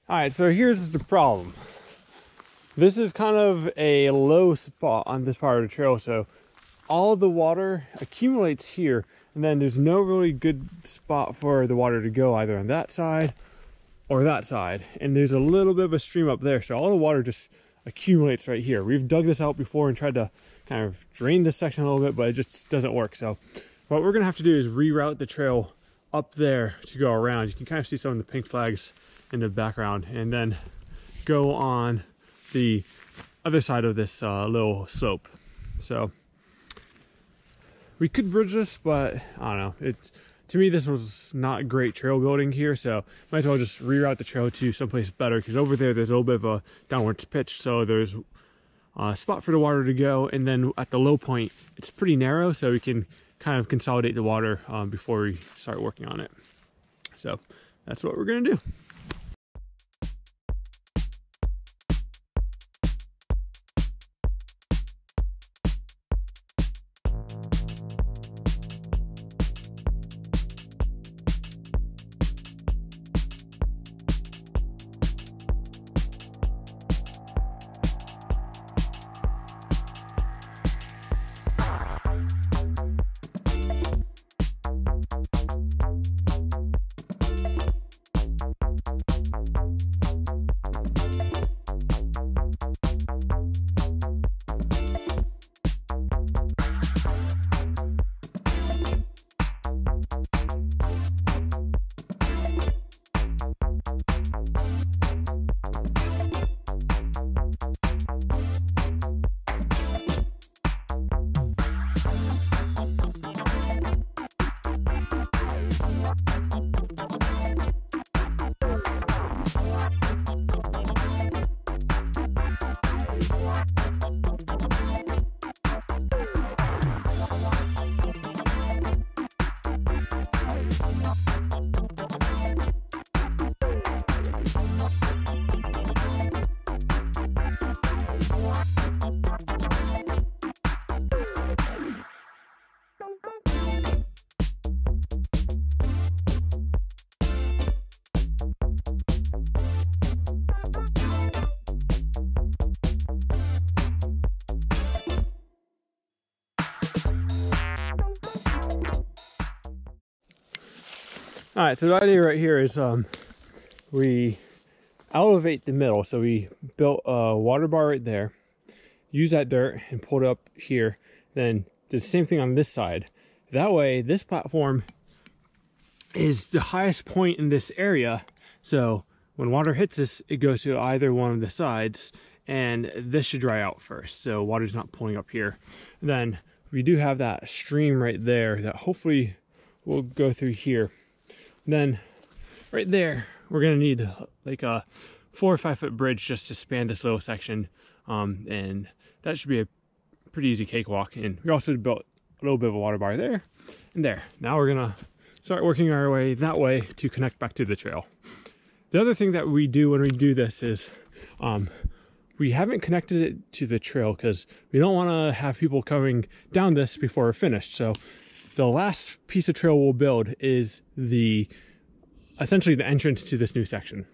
All right, so here's the problem. This is kind of a low spot on this part of the trail, so all the water accumulates here, and then there's no really good spot for the water to go either on that side or that side. And there's a little bit of a stream up there, so all the water just accumulates right here. We've dug this out before and tried to kind of drain this section a little bit, but it just doesn't work. So what we're gonna have to do is reroute the trail up there to go around. You can kind of see some of the pink flags in the background, and then go on the other side of this little slope. So we could bridge this, but I don't know, to me this was not great trail building here, so might as well just reroute the trail to someplace better, because over there there's a little bit of a downwards pitch, so there's a spot for the water to go, and then at the low point it's pretty narrow, so we can kind of consolidate the water before we start working on it. So that's what we're gonna do. All right, so the idea right here is we elevate the middle. So we built a water bar right there, use that dirt and pull it up here, then do the same thing on this side. That way, this platform is the highest point in this area. So when water hits this, it goes to either one of the sides, and this should dry out first. So water's not pulling up here. And then we do have that stream right there that hopefully will go through here. Then right there, we're gonna need like a 4 or 5 foot bridge just to span this little section. And that should be a pretty easy cakewalk. And we also built a little bit of a water bar there and there. Now we're gonna start working our way that way to connect back to the trail. The other thing that we do when we do this is we haven't connected it to the trail because we don't want to have people coming down this before we're finished. So the last piece of trail we'll build is essentially the entrance to this new section.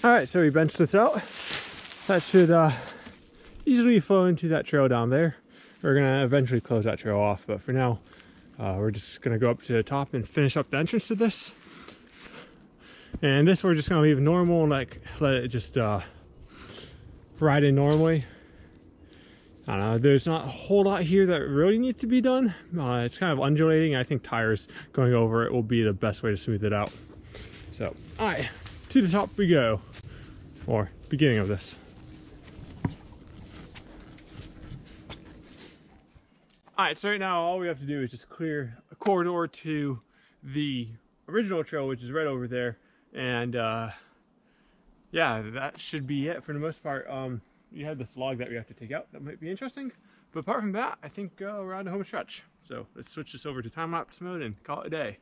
Alright, so we benched this out. That should easily flow into that trail down there. We're going to eventually close that trail off, but for now, we're just going to go up to the top and finish up the entrance to this. And this we're just going to leave normal and like let it just ride in normally. I don't know, there's not a whole lot here that really needs to be done. It's kind of undulating. I think tires going over it will be the best way to smooth it out. So, alright, to the top we go. Or beginning of this. Alright, so right now all we have to do is just clear a corridor to the original trail, which is right over there. And yeah, that should be it for the most part. You have this log that we have to take out. That might be interesting. But apart from that, I think we're on the home stretch. So let's switch this over to time-lapse mode and call it a day.